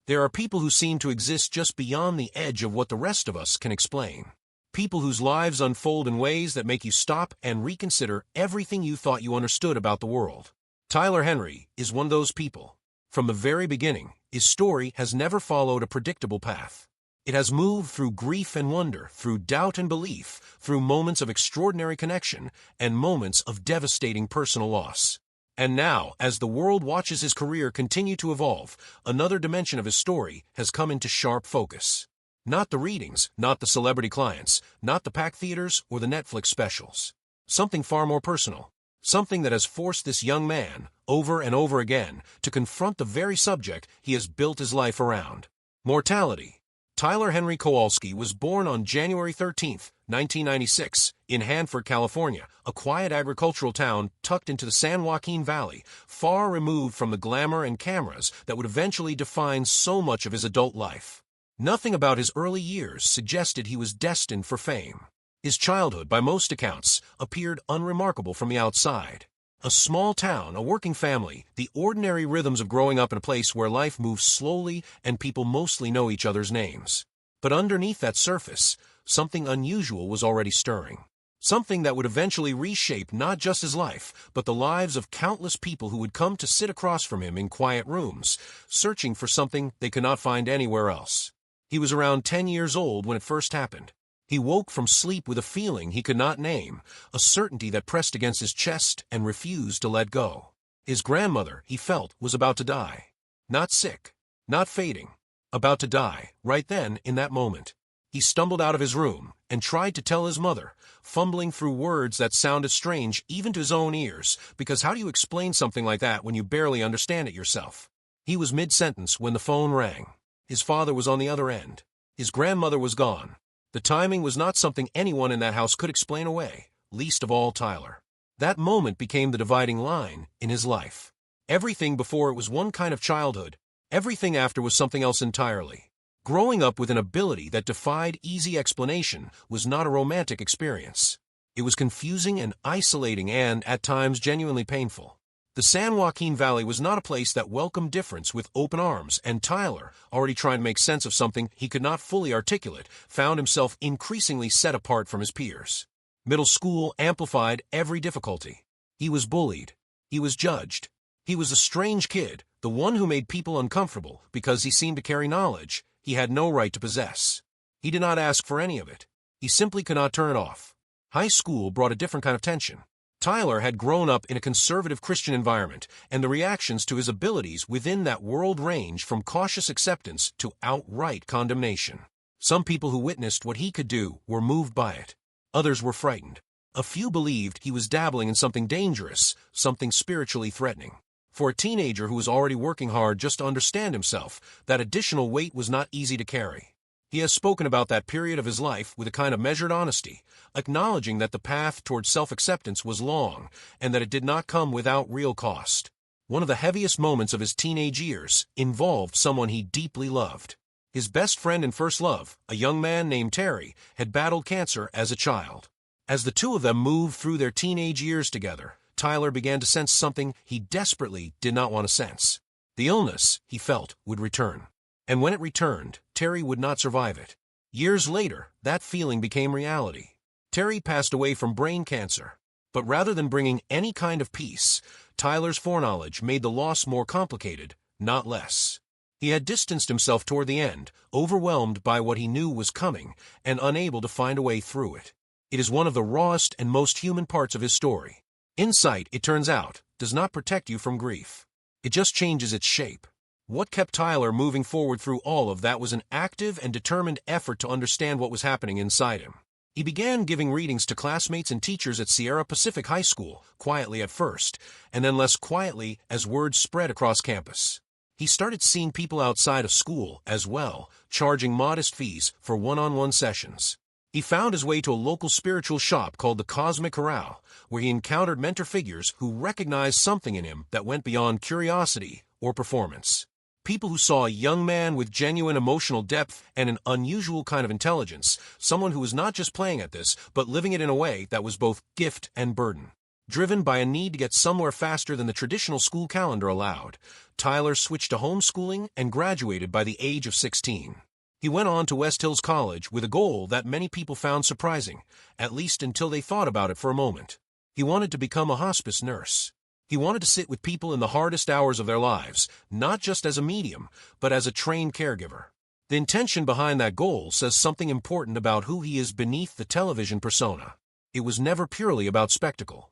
There are people who seem to exist just beyond the edge of what the rest of us can explain. People whose lives unfold in ways that make you stop and reconsider everything you thought you understood about the world. Tyler Henry is one of those people. From the very beginning, his story has never followed a predictable path. It has moved through grief and wonder, through doubt and belief, through moments of extraordinary connection, and moments of devastating personal loss. And now, as the world watches his career continue to evolve, another dimension of his story has come into sharp focus. Not the readings, not the celebrity clients, not the packed theaters or the Netflix specials. Something far more personal. Something that has forced this young man, over and over again, to confront the very subject he has built his life around. Mortality. Tyler Henry Kowalski was born on January 13, 1996, in Hanford, California, a quiet agricultural town tucked into the San Joaquin Valley, far removed from the glamour and cameras that would eventually define so much of his adult life. Nothing about his early years suggested he was destined for fame. His childhood, by most accounts, appeared unremarkable from the outside. A small town, a working family, the ordinary rhythms of growing up in a place where life moves slowly and people mostly know each other's names. But underneath that surface, something unusual was already stirring. Something that would eventually reshape not just his life, but the lives of countless people who would come to sit across from him in quiet rooms, searching for something they could not find anywhere else. He was around 10 years old when it first happened. He woke from sleep with a feeling he could not name, a certainty that pressed against his chest and refused to let go. His grandmother, he felt, was about to die. Not sick, not fading, about to die, right then, in that moment. He stumbled out of his room and tried to tell his mother, fumbling through words that sounded strange even to his own ears, because how do you explain something like that when you barely understand it yourself? He was mid-sentence when the phone rang. His father was on the other end. His grandmother was gone. The timing was not something anyone in that house could explain away, least of all Tyler. That moment became the dividing line in his life. Everything before it was one kind of childhood. Everything after was something else entirely. Growing up with an ability that defied easy explanation was not a romantic experience. It was confusing and isolating and, at times, genuinely painful. The San Joaquin Valley was not a place that welcomed difference with open arms, and Tyler, already trying to make sense of something he could not fully articulate, found himself increasingly set apart from his peers. Middle school amplified every difficulty. He was bullied. He was judged. He was a strange kid, the one who made people uncomfortable because he seemed to carry knowledge he had no right to possess. He did not ask for any of it. He simply could not turn it off. High school brought a different kind of tension. Tyler had grown up in a conservative Christian environment, and the reactions to his abilities within that world ranged from cautious acceptance to outright condemnation. Some people who witnessed what he could do were moved by it. Others were frightened. A few believed he was dabbling in something dangerous, something spiritually threatening. For a teenager who was already working hard just to understand himself, that additional weight was not easy to carry. He has spoken about that period of his life with a kind of measured honesty, acknowledging that the path toward self-acceptance was long and that it did not come without real cost. One of the heaviest moments of his teenage years involved someone he deeply loved. His best friend and first love, a young man named Terry, had battled cancer as a child. As the two of them moved through their teenage years together, Tyler began to sense something he desperately did not want to sense. The illness, he felt, would return. And when it returned, Terry would not survive it. Years later, that feeling became reality. Terry passed away from brain cancer. But rather than bringing any kind of peace, Tyler's foreknowledge made the loss more complicated, not less. He had distanced himself toward the end, overwhelmed by what he knew was coming, and unable to find a way through it. It is one of the rawest and most human parts of his story. Insight, it turns out, does not protect you from grief. It just changes its shape. What kept Tyler moving forward through all of that was an active and determined effort to understand what was happening inside him. He began giving readings to classmates and teachers at Sierra Pacific High School, quietly at first, and then less quietly as word spread across campus. He started seeing people outside of school as well, charging modest fees for one-on-one sessions. He found his way to a local spiritual shop called the Cosmic Corral, where he encountered mentor figures who recognized something in him that went beyond curiosity or performance. People who saw a young man with genuine emotional depth and an unusual kind of intelligence, someone who was not just playing at this, but living it in a way that was both gift and burden. Driven by a need to get somewhere faster than the traditional school calendar allowed, Tyler switched to homeschooling and graduated by the age of 16. He went on to West Hills College with a goal that many people found surprising, at least until they thought about it for a moment. He wanted to become a hospice nurse. He wanted to sit with people in the hardest hours of their lives, not just as a medium, but as a trained caregiver. The intention behind that goal says something important about who he is beneath the television persona. It was never purely about spectacle.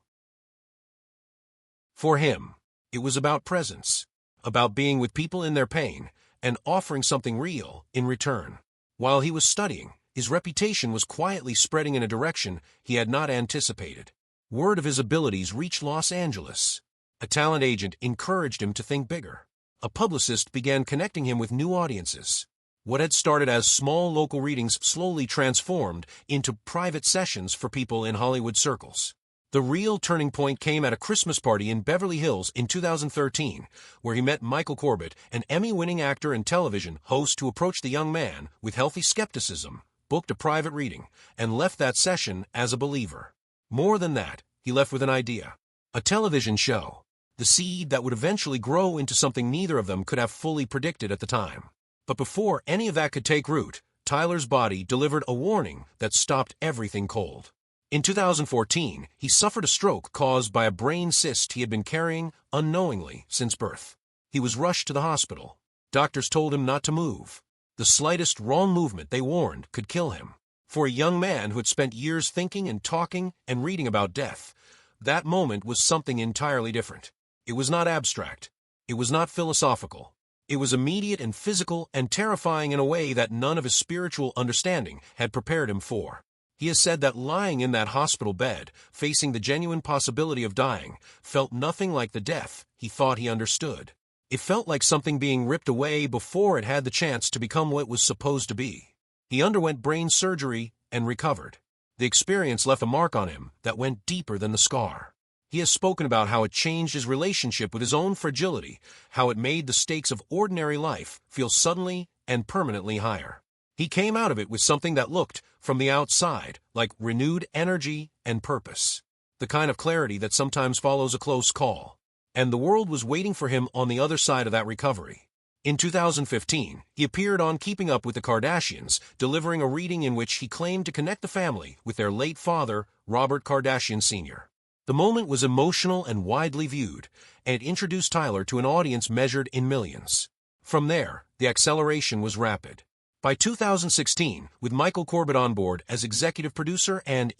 For him, it was about presence, about being with people in their pain, and offering something real in return. While he was studying, his reputation was quietly spreading in a direction he had not anticipated. Word of his abilities reached Los Angeles. A talent agent encouraged him to think bigger. A publicist began connecting him with new audiences. What had started as small local readings slowly transformed into private sessions for people in Hollywood circles. The real turning point came at a Christmas party in Beverly Hills in 2013, where he met Michael Corbett, an Emmy-winning actor and television host who approached the young man with healthy skepticism, booked a private reading, and left that session as a believer. More than that, he left with an idea. A television show. The seed that would eventually grow into something neither of them could have fully predicted at the time. But before any of that could take root, Tyler's body delivered a warning that stopped everything cold. In 2014, he suffered a stroke caused by a brain cyst he had been carrying unknowingly since birth. He was rushed to the hospital. Doctors told him not to move. The slightest wrong movement, they warned, could kill him. For a young man who had spent years thinking and talking and reading about death, that moment was something entirely different. It was not abstract. It was not philosophical. It was immediate and physical and terrifying in a way that none of his spiritual understanding had prepared him for. He has said that lying in that hospital bed, facing the genuine possibility of dying, felt nothing like the death he thought he understood. It felt like something being ripped away before it had the chance to become what it was supposed to be. He underwent brain surgery and recovered. The experience left a mark on him that went deeper than the scar. He has spoken about how it changed his relationship with his own fragility, how it made the stakes of ordinary life feel suddenly and permanently higher. He came out of it with something that looked, from the outside, like renewed energy and purpose. The kind of clarity that sometimes follows a close call. And the world was waiting for him on the other side of that recovery. In 2015, he appeared on Keeping Up with the Kardashians, delivering a reading in which he claimed to connect the family with their late father, Robert Kardashian Sr. The moment was emotional and widely viewed, and it introduced Tyler to an audience measured in millions. From there, the acceleration was rapid. By 2016, with Michael Corbett on board as executive producer and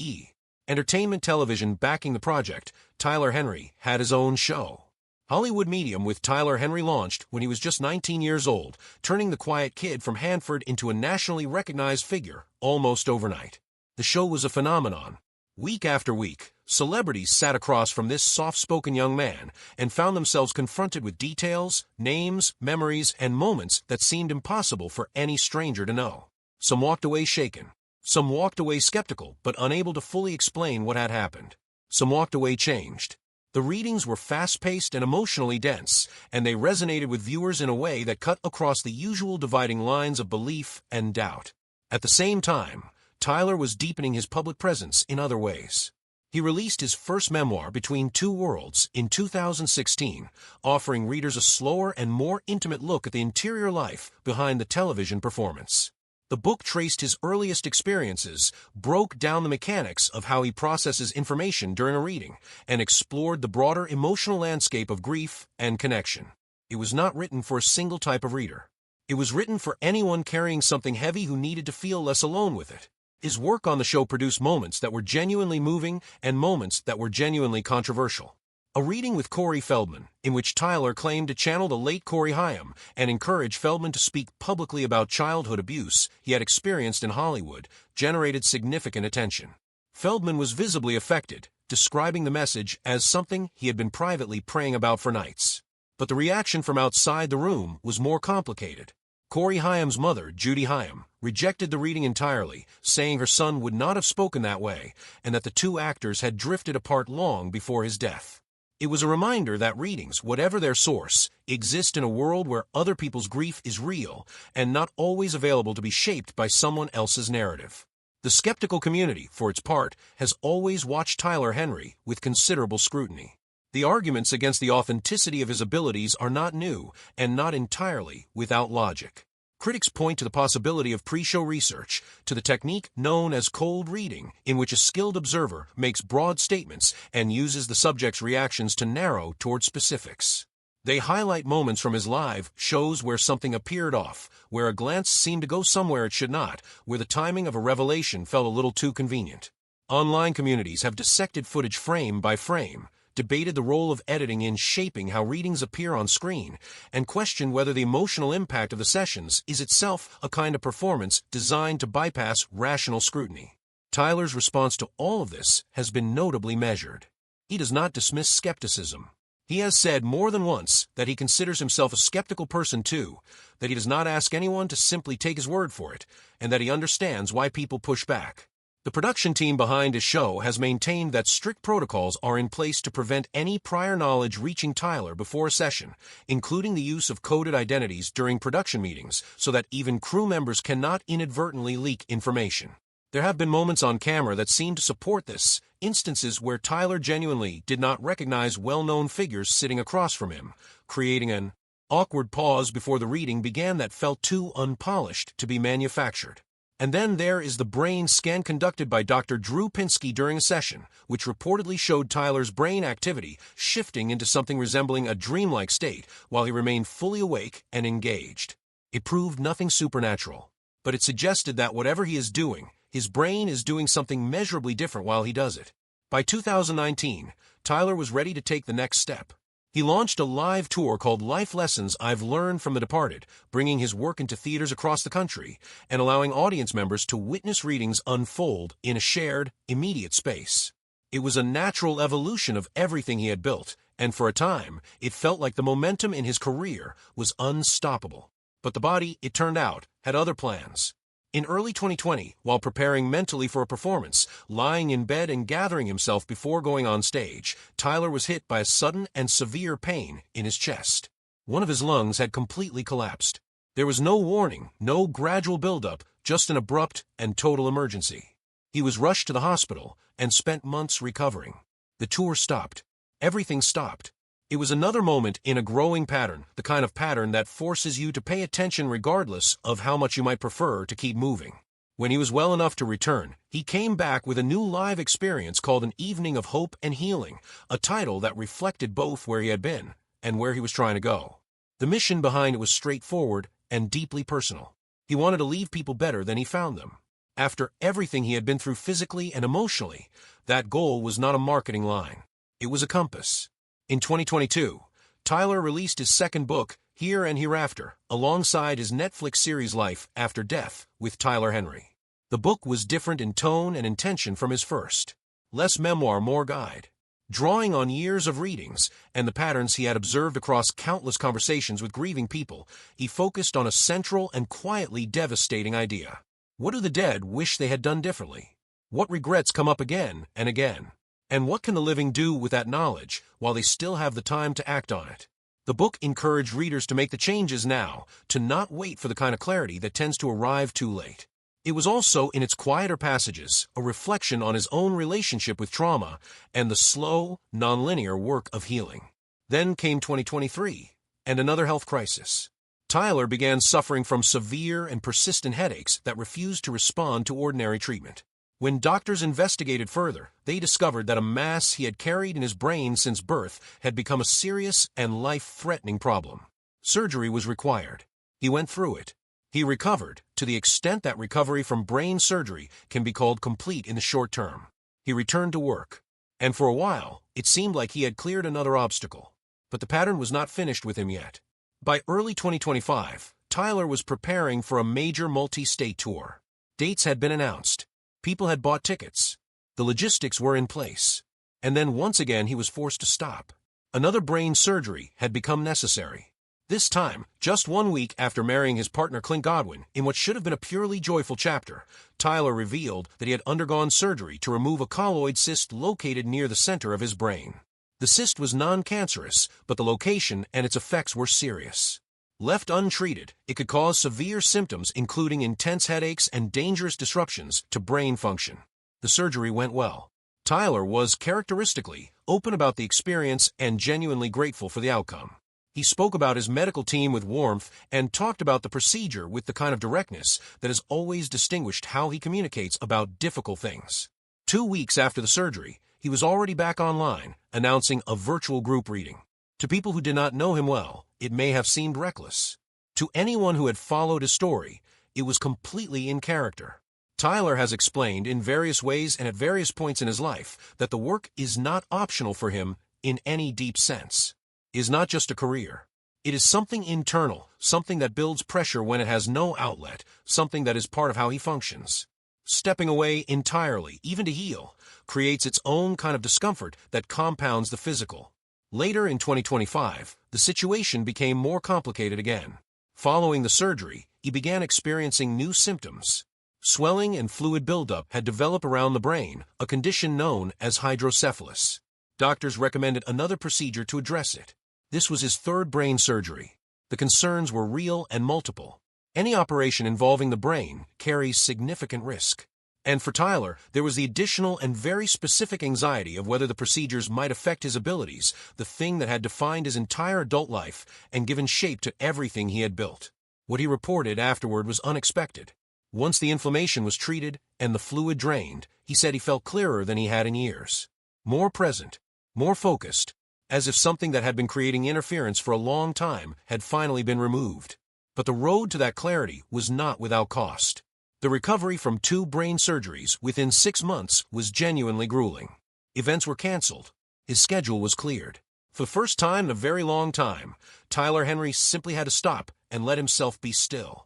Entertainment Television backing the project, Tyler Henry had his own show. Hollywood Medium with Tyler Henry launched when he was just 19 years old, turning the quiet kid from Hanford into a nationally recognized figure almost overnight. The show was a phenomenon. Week after week, celebrities sat across from this soft-spoken young man and found themselves confronted with details, names, memories, and moments that seemed impossible for any stranger to know. Some walked away shaken. Some walked away skeptical but unable to fully explain what had happened. Some walked away changed. The readings were fast-paced and emotionally dense, and they resonated with viewers in a way that cut across the usual dividing lines of belief and doubt. At the same time, Tyler was deepening his public presence in other ways. He released his first memoir, Between Two Worlds, in 2016, offering readers a slower and more intimate look at the interior life behind the television performance. The book traced his earliest experiences, broke down the mechanics of how he processes information during a reading, and explored the broader emotional landscape of grief and connection. It was not written for a single type of reader. It was written for anyone carrying something heavy who needed to feel less alone with it. His work on the show produced moments that were genuinely moving and moments that were genuinely controversial. A reading with Corey Feldman, in which Tyler claimed to channel the late Corey Haim and encourage Feldman to speak publicly about childhood abuse he had experienced in Hollywood, generated significant attention. Feldman was visibly affected, describing the message as something he had been privately praying about for nights. But the reaction from outside the room was more complicated. Corey Haim's mother, Judy Haim, rejected the reading entirely, saying her son would not have spoken that way and that the two actors had drifted apart long before his death. It was a reminder that readings, whatever their source, exist in a world where other people's grief is real and not always available to be shaped by someone else's narrative. The skeptical community, for its part, has always watched Tyler Henry with considerable scrutiny. The arguments against the authenticity of his abilities are not new and not entirely without logic. Critics point to the possibility of pre-show research, to the technique known as cold reading, in which a skilled observer makes broad statements and uses the subject's reactions to narrow toward specifics. They highlight moments from his live shows where something appeared off, where a glance seemed to go somewhere it should not, where the timing of a revelation felt a little too convenient. Online communities have dissected footage frame by frame, debated the role of editing in shaping how readings appear on screen, and questioned whether the emotional impact of the sessions is itself a kind of performance designed to bypass rational scrutiny. Tyler's response to all of this has been notably measured. He does not dismiss skepticism. He has said more than once that he considers himself a skeptical person too, that he does not ask anyone to simply take his word for it, and that he understands why people push back. The production team behind his show has maintained that strict protocols are in place to prevent any prior knowledge reaching Tyler before a session, including the use of coded identities during production meetings so that even crew members cannot inadvertently leak information. There have been moments on camera that seem to support this, instances where Tyler genuinely did not recognize well-known figures sitting across from him, creating an awkward pause before the reading began that felt too unpolished to be manufactured. And then there is the brain scan conducted by Dr. Drew Pinsky during a session, which reportedly showed Tyler's brain activity shifting into something resembling a dreamlike state while he remained fully awake and engaged. It proved nothing supernatural, but it suggested that whatever he is doing, his brain is doing something measurably different while he does it. By 2019, Tyler was ready to take the next step. He launched a live tour called Life Lessons I've Learned from the Departed, bringing his work into theaters across the country and allowing audience members to witness readings unfold in a shared, immediate space. It was a natural evolution of everything he had built, and for a time, it felt like the momentum in his career was unstoppable. But the body, it turned out, had other plans. In early 2020, while preparing mentally for a performance, lying in bed and gathering himself before going on stage, Tyler was hit by a sudden and severe pain in his chest. One of his lungs had completely collapsed. There was no warning, no gradual buildup, just an abrupt and total emergency. He was rushed to the hospital and spent months recovering. The tour stopped. Everything stopped. It was another moment in a growing pattern, the kind of pattern that forces you to pay attention regardless of how much you might prefer to keep moving. When he was well enough to return, he came back with a new live experience called An Evening of Hope and Healing, a title that reflected both where he had been and where he was trying to go. The mission behind it was straightforward and deeply personal. He wanted to leave people better than he found them. After everything he had been through physically and emotionally, that goal was not a marketing line. It was a compass. In 2022, Tyler released his second book, Here and Hereafter, alongside his Netflix series Life After Death with Tyler Henry. The book was different in tone and intention from his first. Less memoir, more guide. Drawing on years of readings and the patterns he had observed across countless conversations with grieving people, he focused on a central and quietly devastating idea. What do the dead wish they had done differently? What regrets come up again and again? And what can the living do with that knowledge while they still have the time to act on it? The book encouraged readers to make the changes now, to not wait for the kind of clarity that tends to arrive too late. It was also, in its quieter passages, a reflection on his own relationship with trauma and the slow, nonlinear work of healing. Then came 2023, and another health crisis. Tyler began suffering from severe and persistent headaches that refused to respond to ordinary treatment. When doctors investigated further, they discovered that a mass he had carried in his brain since birth had become a serious and life-threatening problem. Surgery was required. He went through it. He recovered, to the extent that recovery from brain surgery can be called complete in the short term. He returned to work. And for a while, it seemed like he had cleared another obstacle. But the pattern was not finished with him yet. By early 2025, Tyler was preparing for a major multi-state tour. Dates had been announced. People had bought tickets. The logistics were in place. And then once again he was forced to stop. Another brain surgery had become necessary. This time, just 1 week after marrying his partner Clint Godwin, in what should have been a purely joyful chapter, Tyler revealed that he had undergone surgery to remove a colloid cyst located near the center of his brain. The cyst was non-cancerous, but the location and its effects were serious. Left untreated, it could cause severe symptoms including intense headaches and dangerous disruptions to brain function. The surgery went well. Tyler was characteristically open about the experience and genuinely grateful for the outcome. He spoke about his medical team with warmth and talked about the procedure with the kind of directness that has always distinguished how he communicates about difficult things. 2 weeks after the surgery, he was already back online, announcing a virtual group reading. To people who did not know him well, it may have seemed reckless. To anyone who had followed his story, it was completely in character. Tyler has explained in various ways and at various points in his life that the work is not optional for him in any deep sense. It is not just a career. It is something internal, something that builds pressure when it has no outlet, something that is part of how he functions. Stepping away entirely, even to heal, creates its own kind of discomfort that compounds the physical. Later in 2025, the situation became more complicated again. Following the surgery, he began experiencing new symptoms. Swelling and fluid buildup had developed around the brain, a condition known as hydrocephalus. Doctors recommended another procedure to address it. This was his third brain surgery. The concerns were real and multiple. Any operation involving the brain carries significant risk. And for Tyler, there was the additional and very specific anxiety of whether the procedures might affect his abilities, the thing that had defined his entire adult life and given shape to everything he had built. What he reported afterward was unexpected. Once the inflammation was treated and the fluid drained, he said he felt clearer than he had in years. More present, more focused, as if something that had been creating interference for a long time had finally been removed. But the road to that clarity was not without cost. The recovery from 2 brain surgeries within 6 months was genuinely grueling. Events were canceled. His schedule was cleared. For the first time in a very long time, Tyler Henry simply had to stop and let himself be still.